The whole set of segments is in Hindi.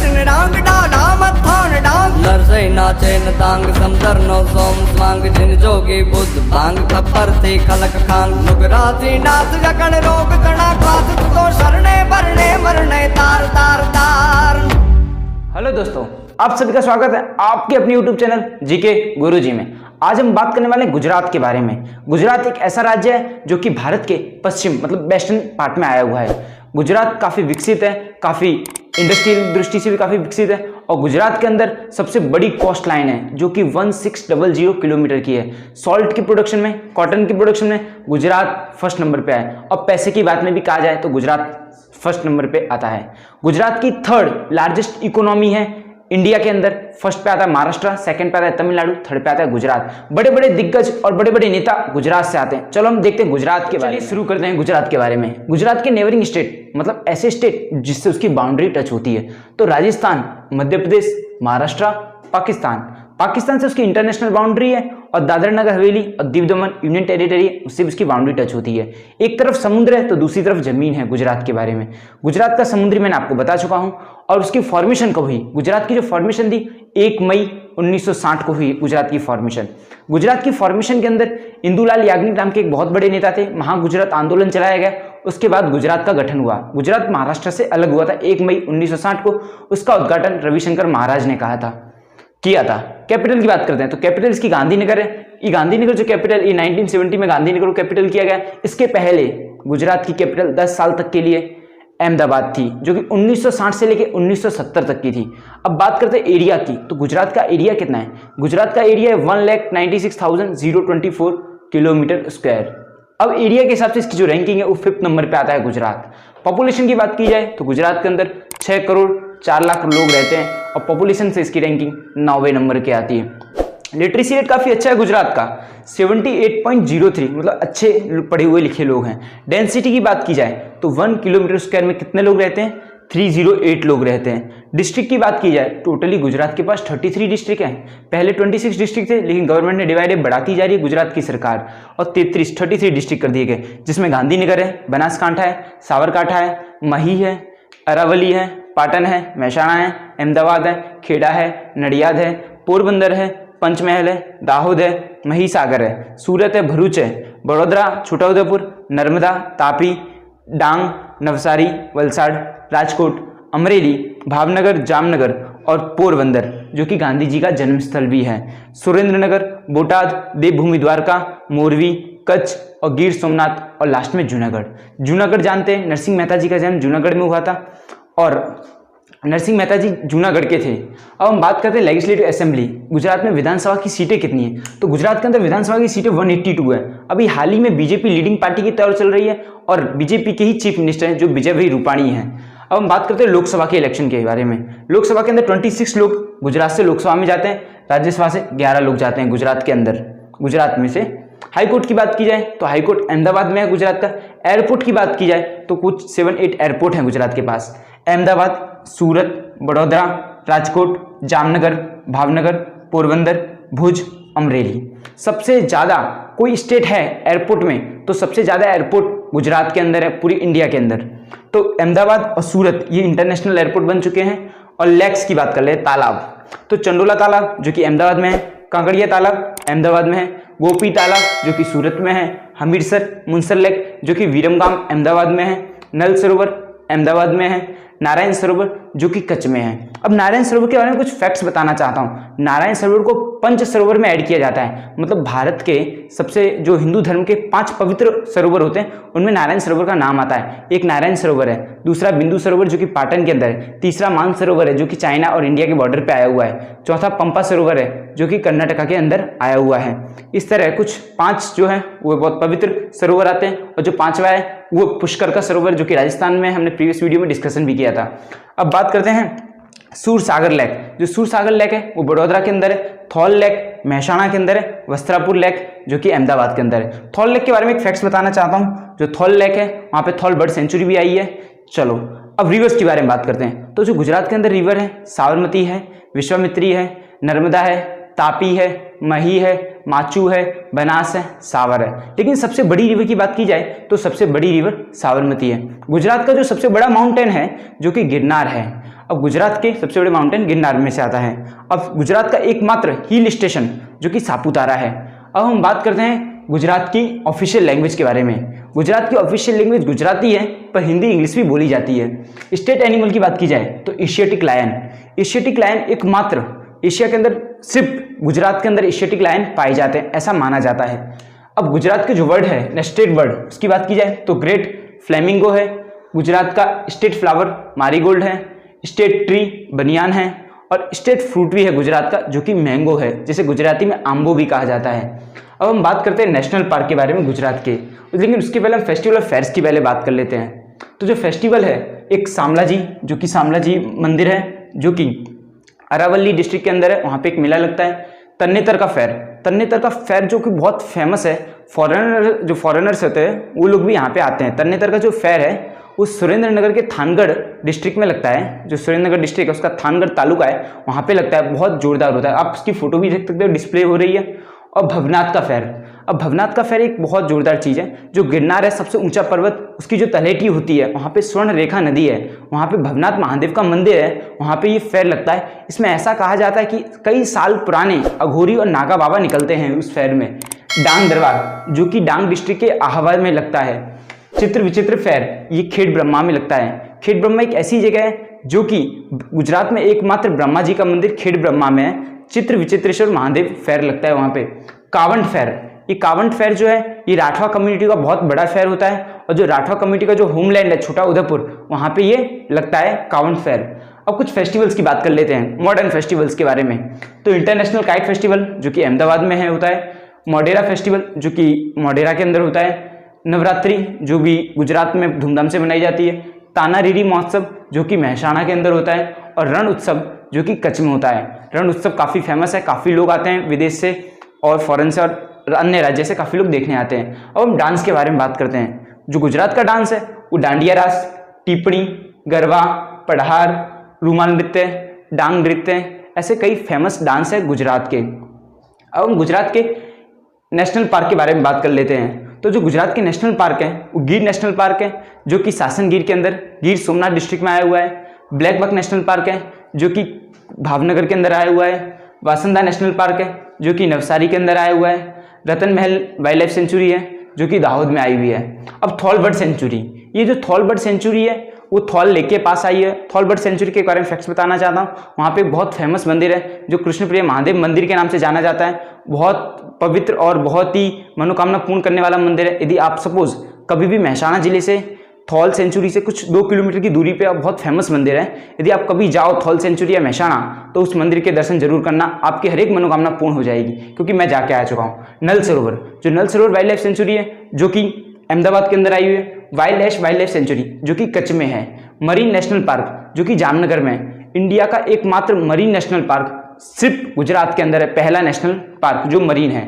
न डांग डाला मथान डांग नरसई नाचे न तांग समदर नो सोम स्वांग जिन जोगी बुद्ध भांग खपर ते खलक खांग नुगराती नाथ जकण रोग कणा खात तो शरणे भरने मरने तार तार तार। हेलो दोस्तों, आप सभी का स्वागत है आपके अपने YouTube चैनल जीके गुरुजी में। आज हम बात करने वाले हैं गुजरात के बारे में। गुजरात एक ऐसा राज्य है जो कि भारत के पश्चिम मतलब वेस्टर्न पार्ट में आया हुआ है। गुजरात काफ़ी विकसित है, काफ़ी इंडस्ट्रियल दृष्टि से भी काफ़ी विकसित है और गुजरात के अंदर सबसे बड़ी कोस्ट लाइन है जो कि 1600 किलोमीटर की है। सॉल्ट की प्रोडक्शन में, कॉटन की प्रोडक्शन में गुजरात फर्स्ट नंबर पे है और पैसे की बात में भी कहा जाए तो गुजरात फर्स्ट नंबर पे आता है। गुजरात की थर्ड लार्जेस्ट इकोनॉमी है इंडिया के अंदर। फर्स्ट पे आता है महाराष्ट्र, सेकंड पे आता है तमिलनाडु, थर्ड पे आता है गुजरात। बड़े बड़े दिग्गज और बड़े बड़े नेता गुजरात से आते हैं। चलो हम देखते हैं गुजरात के बारे में। शुरू करते हैं गुजरात के बारे में। गुजरात के नेबरिंग स्टेट मतलब ऐसे स्टेट जिससे उसकी बाउंड्री टच होती है तो राजस्थान, मध्य प्रदेश, महाराष्ट्र, पाकिस्तान से उसकी इंटरनेशनल बाउंड्री है और दादरा नगर हवेली और दीव दमन यूनियन टेरिटरी है, उससे भी उसकी बाउंड्री टच होती है। एक तरफ समुद्र है तो दूसरी तरफ जमीन है। गुजरात के बारे में, गुजरात का समुद्री मैंने आपको बता चुका हूं और उसकी फॉर्मेशन कब हुई। गुजरात की जो फॉर्मेशन थी 1 मई 1960 को हुई गुजरात की फॉर्मेशन। गुजरात की फॉर्मेशन के अंदर इंदुलाल याग्निक नाम के एक बहुत बड़े नेता थे। महागुजरात आंदोलन चलाया गया, उसके बाद गुजरात का गठन हुआ। गुजरात महाराष्ट्र से अलग हुआ था 1 मई 1960 को। उसका उद्घाटन रविशंकर महाराज ने किया था। कैपिटल की बात करते हैं तो कैपिटल इसकी गांधीनगर है। ये गांधीनगर जो कैपिटल ये 1970 में गांधीनगर को कैपिटल किया गया। इसके पहले गुजरात की कैपिटल 10 साल तक के लिए अहमदाबाद थी जो कि 1960 से लेकर 1970 तक की थी। अब बात करते हैं एरिया की तो गुजरात का एरिया कितना है। गुजरात का एरिया है 1,96,024 किलोमीटर स्क्वायर। अब एरिया के हिसाब से इसकी जो रैंकिंग है वो 5th नंबर पे आता है गुजरात। पॉपुलेशन की बात की जाए तो गुजरात के अंदर 6 करोड़ 4 लाख लोग रहते हैं और पॉपुलेशन से इसकी रैंकिंग 9वें नंबर के आती है। लिटरेसी रेट काफ़ी अच्छा है गुजरात का 78.03 मतलब अच्छे पढ़े हुए लिखे लोग हैं। डेंसिटी की बात की जाए तो 1 किलोमीटर स्क्वायर में कितने लोग रहते हैं 308 लोग रहते हैं। डिस्ट्रिक्ट की बात की जाए टोटली गुजरात के पास 33 डिस्ट्रिक्ट हैं। पहले 26 डिस्ट्रिक्ट थे लेकिन गवर्नमेंट ने डिवाइडेड बढ़ाती जा रही है गुजरात की सरकार और 33 डिस्ट्रिक्ट कर दिए गए जिसमें गांधीनगर है, बनासकांठा है, साबरकांठा है, मही है, अरावली है, पाटन है, महसाणा है, अहमदाबाद है, खेड़ा है, नडियाद है, पोरबंदर है, पंचमहल है, दाहोद है, महिसागर है, सूरत है, भरूच है, बड़ोदरा, छोटाउदेपुर, नर्मदा, तापी, डांग, नवसारी, वलसाड, राजकोट, अमरेली, भावनगर, जामनगर और पोरबंदर जो कि गांधी जी का जन्मस्थल भी है। सुरेंद्रनगर, बोटाद, देवभूमि द्वारका, मोरवी, कच्छ और गिर सोमनाथ और लास्ट में जूनागढ़ जानते हैं। नरसिंह मेहता जी का जन्म जूनागढ़ में हुआ था और नरसिंह मेहता जी जूनागढ़ के थे। अब हम बात करते हैं लेजिस्लेटिव असेंबली। गुजरात में विधानसभा की सीटें कितनी है तो गुजरात के अंदर विधानसभा की सीटें 182 है। अभी हाल ही में बीजेपी लीडिंग पार्टी की तौर चल रही है और बीजेपी के ही चीफ मिनिस्टर हैं जो विजय भाई रूपाणी हैं। अब हम बात करते हैं लोकसभा के इलेक्शन के बारे में। लोकसभा के अंदर 26 लोग गुजरात से लोकसभा में जाते हैं, राज्यसभा से 11 लोग जाते हैं गुजरात के अंदर। गुजरात में से हाईकोर्ट की बात की जाए तो हाईकोर्ट अहमदाबाद में है गुजरात का। एयरपोर्ट की बात की जाए तो कुछ 7-8 एयरपोर्ट हैं गुजरात के पास। अहमदाबाद, सूरत, बड़ोदरा, राजकोट, जामनगर, भावनगर, पोरबंदर, भुज, अमरेली। सबसे ज़्यादा कोई स्टेट है एयरपोर्ट में तो सबसे ज़्यादा एयरपोर्ट गुजरात के अंदर है पूरी इंडिया के अंदर। तो अहमदाबाद और सूरत ये इंटरनेशनल एयरपोर्ट बन चुके हैं। और लेक्स की बात कर ले, तालाब तो चंडोला तालाब जो कि अहमदाबाद में है, कांकड़िया तालाब अहमदाबाद में है, गोपी तालाब जो कि सूरत में है, हमीरसर मुनसर लेक जो कि विरमगाम अहमदाबाद में है, नल सरोवर अहमदाबाद में है, नारायण सरोवर जो कि कच्छ में है। अब नारायण सरोवर के बारे में कुछ फैक्ट्स बताना चाहता हूँ। नारायण सरोवर को पंच सरोवर में ऐड किया जाता है मतलब भारत के सबसे जो हिंदू धर्म के 5 पवित्र सरोवर होते हैं उनमें नारायण सरोवर का नाम आता है। एक नारायण सरोवर है, दूसरा बिंदु सरोवर जो कि पाटन के अंदर है, तीसरा मान सरोवर है जो कि चाइना और इंडिया के बॉर्डर पे आया हुआ है, चौथा पंपा सरोवर है जो कि कर्नाटका के अंदर आया हुआ है। इस तरह कुछ 5 जो है वो बहुत पवित्र सरोवर आते हैं और जो 5वां है वो पुष्कर का सरोवर जो कि राजस्थान में हमने प्रीवियस वीडियो में डिस्कशन भी किया था। अब बात करते हैं सूरसागर लेक। जो सूरसागर लेक है वो बड़ोदरा के अंदर है, थौल लेक महसाणा के अंदर है, वस्त्रापुर लेक जो कि अहमदाबाद के अंदर है। थौल लेक के बारे में एक फैक्ट्स बताना चाहता हूँ। जो थौल लेक है वहाँ पे थौल बर्ड सेंचुरी भी आई है। चलो अब रिवर्स के बारे में बात करते हैं। तो जो गुजरात के अंदर रिवर है साबरमती है, विश्वामित्री है, नर्मदा है, तापी है, मही है, माचू है, बनास है, सावर है। लेकिन सबसे बड़ी रिवर की बात की जाए तो सबसे बड़ी रिवर साबरमती है। गुजरात का जो सबसे बड़ा माउंटेन है जो कि गिरनार है। अब गुजरात के सबसे बड़े माउंटेन गिरनार में से आता है। अब गुजरात का एकमात्र हिल स्टेशन जो कि सापुतारा है। अब हम बात करते हैं गुजरात की ऑफिशियल लैंग्वेज के बारे में। गुजरात की ऑफिशियल लैंग्वेज गुजराती है, पर हिंदी इंग्लिश भी बोली जाती है। स्टेट एनिमल की बात की जाए तो एशियाटिक लायन। एशियाटिक लायन एकमात्र एशिया के अंदर, सिर्फ गुजरात के अंदर एशियाटिक लायन पाए जाते हैं, ऐसा माना जाता है। अब गुजरात के जो वर्ड है, स्टेट वर्ड, उसकी बात की जाए तो ग्रेट फ्लेमिंगो है। गुजरात का स्टेट फ्लावर मारीगोल्ड है। स्टेट ट्री बनियान है। और स्टेट फ्रूट भी है गुजरात का, जो कि मैंगो है, जिसे गुजराती में आम्बो भी कहा जाता है। अब हम बात करते हैं नेशनल पार्क के बारे में गुजरात के, लेकिन उसके पहले हम फेस्टिवल ऑफ फेयर्स की पहले बात कर लेते हैं। तो जो फेस्टिवल है, एक शामलाजी, जो कि शामलाजी मंदिर है, जो कि अरावली डिस्ट्रिक्ट के अंदर है, वहाँ पे एक मेला लगता है। तन्नेतर का फेयर जो कि बहुत फेमस है, जो फॉरेनर्स होते हैं वो लोग भी यहाँ पे आते हैं। तन्नेतर का जो फेयर है वो सुरेंद्रनगर के थानगढ़ डिस्ट्रिक्ट में लगता है। जो सुरेंद्रनगर डिस्ट्रिक्ट है उसका थानगढ़ तालुका है, वहाँ पे लगता है, बहुत जोरदार होता है। आप उसकी फोटो भी देख सकते हो, डिस्प्ले हो रही है। और भवनाथ का फेयर, अब भवनाथ का फेयर एक बहुत जोरदार चीज़ है। जो गिरनार है सबसे ऊंचा पर्वत, उसकी जो तलहटी होती है, वहाँ पे स्वर्ण रेखा नदी है, वहाँ पे भवनाथ महादेव का मंदिर है, वहाँ पे ये फेयर लगता है। इसमें ऐसा कहा जाता है कि कई साल पुराने अघोरी और नागा बाबा निकलते हैं उस फेयर में। डांग दरबार, जो कि डांग डिस्ट्रिक्ट के आहवा में लगता है। चित्र विचित्र फेयर, ये खेड़ ब्रह्मा में लगता है। खेड़ ब्रह्मा एक ऐसी जगह है जो कि गुजरात में एकमात्र ब्रह्मा जी का मंदिर खेड़ ब्रह्मा में है। चित्र विचित्रेश्वर महादेव फेयर लगता है वहाँ पे। कावंट फेयर, ये कावंट फेयर जो है ये राठवा कम्युनिटी का बहुत बड़ा फेयर होता है। और जो राठवा कम्युनिटी का जो होमलैंड है छोटा उदयपुर, वहाँ पे ये लगता है कावंट फेयर। अब कुछ फेस्टिवल्स की बात कर लेते हैं, मॉडर्न फेस्टिवल्स के बारे में। तो इंटरनेशनल काइट फेस्टिवल, जो कि अहमदाबाद में है, होता है। मोडेरा फेस्टिवल, जो कि मोडेरा के अंदर होता है। नवरात्रि, जो भी गुजरात में धूमधाम से मनाई जाती है। तानारीरी महोत्सव, जो कि महसाणा के अंदर होता है। और रण उत्सव, जो कि कच्छ में होता है। रण उत्सव काफ़ी फेमस है, काफ़ी लोग आते हैं विदेश से और फॉरेन से और अन्य राज्य से काफ़ी लोग देखने आते हैं। अब हम डांस के बारे में बात करते हैं। जो गुजरात का डांस है वो डांडिया रास, टिप्पणी, गरबा, पढ़ार, रूमाल नृत्य, डांग नृत्य, ऐसे कई फेमस डांस है गुजरात के। अब हम गुजरात के नेशनल पार्क के बारे में बात कर लेते हैं। तो जो गुजरात के नेशनल पार्क है वो गिर नेशनल पार्क है, जो कि सासन गिर के अंदर गिर सोमनाथ डिस्ट्रिक्ट में आया हुआ है। ब्लैक बक नेशनल पार्क है, जो कि भावनगर के अंदर आया हुआ है। वासंदा नेशनल पार्क है, जो कि नवसारी के अंदर आया हुआ है। रतन महल वाइल्ड लाइफ सेंचुरी है, जो कि दाहोद में आई हुई है। अब थॉल बर्ड सेंचुरी, ये जो थॉल बर्ड सेंचुरी है वो थॉल लेक के पास आई है। थॉल बर्ड सेंचुरी के बारे में फैक्ट्स बताना चाहता हूँ। वहाँ पे एक बहुत फेमस मंदिर है जो कृष्णप्रिय महादेव मंदिर के नाम से जाना जाता है। बहुत पवित्र और बहुत ही मनोकामना पूर्ण करने वाला मंदिर है। यदि आप सपोज कभी भी महसाणा जिले से थॉल सेंचुरी से कुछ 2 किलोमीटर की दूरी पे बहुत फेमस मंदिर है, यदि आप कभी जाओ थॉल सेंचुरी या महसाणा तो उस मंदिर के दर्शन जरूर करना, आपकी हर एक मनोकामना पूर्ण हो जाएगी, क्योंकि मैं जाके आ चुका हूँ। नल सरोवर, जो नल सरोवर वाइल्ड लाइफ सेंचुरी है, जो कि अहमदाबाद के अंदर आई हुई है। वाइल्ड लाइफ सेंचुरी, जो कि कच्छ में है। मरीन नेशनल पार्क, जो कि जामनगर में है। इंडिया का एकमात्र मरीन नेशनल पार्क सिर्फ गुजरात के अंदर है, पहला नेशनल पार्क जो मरीन है।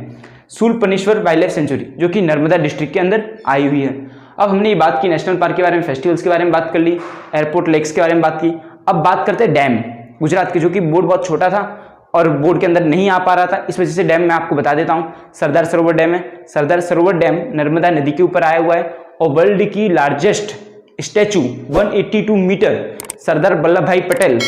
सूलपनेश्वर वाइल्ड लाइफ सेंचुरी, जो कि नर्मदा डिस्ट्रिक्ट के अंदर आई हुई है। अब हमने ये बात की नेशनल पार्क के बारे में, फेस्टिवल्स के बारे में बात कर ली, एयरपोर्ट लेक्स के बारे में बात की। अब बात करते हैं डैम गुजरात के, जो कि बोर्ड बहुत छोटा था और बोर्ड के अंदर नहीं आ पा रहा था, इस वजह से डैम मैं आपको बता देता हूँ। सरदार सरोवर डैम है। सरदार सरोवर डैम नर्मदा नदी के ऊपर आया हुआ है और वर्ल्ड की largest statue 182 metre Sardar Vallabh भाई पटेल,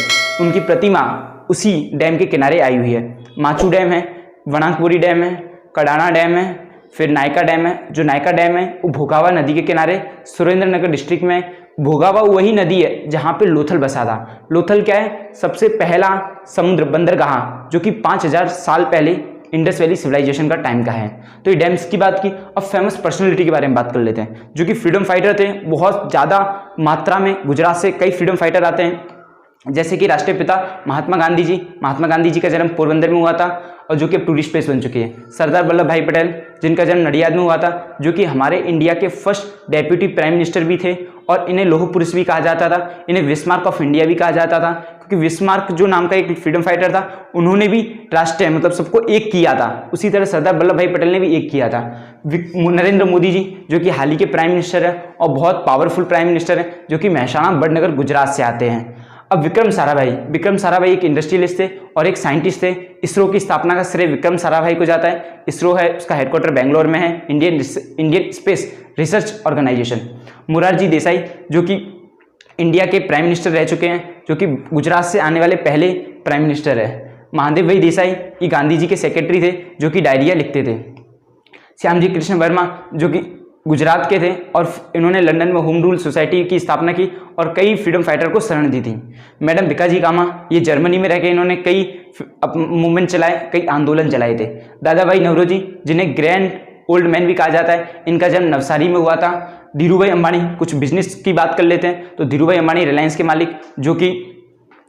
उनकी प्रतिमा उसी डैम के किनारे आई हुई है। माचू डैम है, वणाकबोरी डैम है, कडाना डैम है, फिर नायका डैम है। जो नायका डैम है वो भोगावा नदी के किनारे सुरेंद्रनगर डिस्ट्रिक्ट में। भोगावा वही नदी है जहाँ पे लोथल बसा था। लोथल क्या है? सबसे पहला समुद्र बंदरगाह, जो कि 5000 साल पहले इंडस वैली सिविलाइजेशन का टाइम का है। तो ये डैम्स की बात की। अब फेमस पर्सनैलिटी के बारे में बात कर लेते हैं, जो कि फ्रीडम फाइटर थे। बहुत ज़्यादा मात्रा में गुजरात से कई फ्रीडम फाइटर आते हैं, जैसे कि राष्ट्रीय पिता महात्मा गांधी जी। महात्मा गांधी जी का जन्म पोरबंदर में हुआ था और जो कि अब टूरिस्ट प्लेस बन चुकी है। सरदार वल्लभ भाई पटेल, जिनका जन्म नडियाद में हुआ था, जो कि हमारे इंडिया के फर्स्ट डेप्यूटी प्राइम मिनिस्टर भी थे और इन्हें लौह पुरुष भी कहा जाता था, इन्हें विस्मार्क ऑफ इंडिया भी कहा जाता था, क्योंकि विस्मार्क जो नाम का एक फ्रीडम फाइटर था, उन्होंने भी राष्ट्रीय मतलब सबको एक किया था। उसी तरह सरदार वल्लभ भाई पटेल ने भी एक किया था। नरेंद्र मोदी जी, जो कि हाल ही के प्राइम मिनिस्टर है और बहुत पावरफुल प्राइम मिनिस्टर है, जो कि महसाणा बड़नगर गुजरात से आते हैं। अब विक्रम साराभाई एक इंडस्ट्रियलिस्ट थे और एक साइंटिस्ट थे। इसरो की स्थापना का श्रेय विक्रम साराभाई को जाता है। इसरो है, उसका हेडक्वार्टर बेंगलोर में है, Indian space research organisation. Morarji Desai, जो कि इंडिया के प्राइम मिनिस्टर रह चुके हैं, जो कि गुजरात से आने वाले पहले प्राइम मिनिस्टर है। महादेव भाई देसाई ये गांधी जी के सेक्रेटरी थे, जो कि डायरिया लिखते थे। श्यामजी कृष्ण वर्मा जो कि गुजरात के थे और इन्होंने लंदन में होम रूल सोसाइटी की स्थापना की और कई फ्रीडम फाइटर को शरण दी थी। मैडम भिकाजी कामा ये जर्मनी में रह के इन्होंने कई मूवमेंट चलाए, कई आंदोलन चलाए थे। दादा भाई नौरोजी जिन्हें ग्रैंड ओल्ड मैन भी कहा जाता है, इनका जन्म नवसारी में हुआ था। धीरू भाई अंबानी, कुछ बिजनेस की बात कर लेते हैं तो धीरू भाई अंबानी रिलायंस के मालिक, जो कि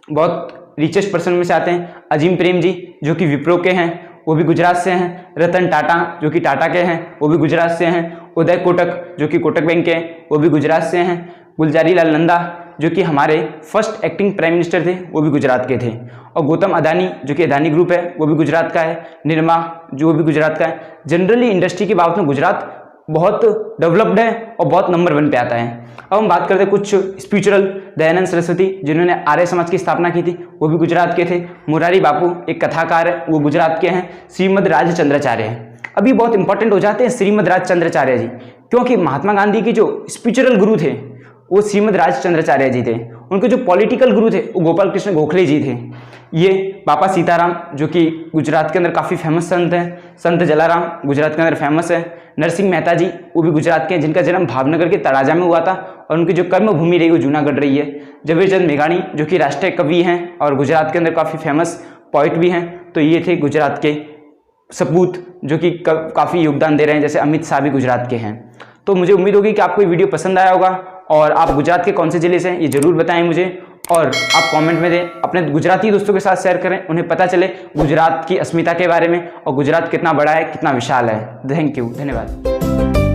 बहुत रिचेस्ट पर्सन में से आते हैं। अजीम प्रेम जी जो कि विप्रो के हैं, वो भी गुजरात से हैं। रतन टाटा जो कि टाटा के हैं, वो भी गुजरात से हैं। उदय कोटक जो कि कोटक बैंक के हैं, वो भी गुजरात से हैं। गुलजारी लाल नंदा जो कि हमारे फर्स्ट एक्टिंग प्राइम मिनिस्टर थे, वो भी गुजरात के थे। और गौतम अदानी जो कि अदानी ग्रुप है, वो भी गुजरात का है। निर्मा जो भी गुजरात का है। जनरली इंडस्ट्री की बात में गुजरात बहुत डेवलप्ड है और बहुत नंबर 1 पे आता है। अब हम बात करते हैं कुछ स्पिरिचुअल। दयानंद सरस्वती जिन्होंने आर्य समाज की स्थापना की थी, वो भी गुजरात के थे। मुरारी बापू एक कथाकार है, वो गुजरात के हैं। श्रीमद राजचंद्राचार्य हैं। अभी बहुत इंपॉर्टेंट हो जाते हैं श्रीमद राजचंद्राचार्य जी, क्योंकि महात्मा गांधी के जो स्पिरिचुअल गुरु थे वो श्रीमद राजचंद्राचार्य जी थे। उनके जो पॉलिटिकल गुरु थे वो गोपाल कृष्ण गोखले जी थे। ये बापा सीताराम जो कि गुजरात के अंदर काफ़ी फेमस संत हैं। संत जलाराम गुजरात के अंदर फेमस है। नरसिंह मेहता जी वो भी गुजरात के हैं, जिनका जन्म भावनगर के तड़ाजा में हुआ था और उनकी जो कर्म भूमि रही वो जूनागढ़ रही है। झवेरचंद मेघाणी जो कि राष्ट्रीय कवि हैं और गुजरात के अंदर काफ़ी फेमस पोइट भी हैं। तो ये थे गुजरात के सपूत जो कि काफ़ी योगदान दे रहे हैं, जैसे अमित शाह भी गुजरात के हैं। तो मुझे उम्मीद होगी कि आपको ये वीडियो पसंद आया होगा और आप गुजरात के कौन से जिले से हैं ये जरूर बताएं मुझे, और आप कमेंट में दें। अपने गुजराती दोस्तों के साथ शेयर करें, उन्हें पता चले गुजरात की अस्मिता के बारे में और गुजरात कितना बड़ा है, कितना विशाल है। थैंक यू, धन्यवाद।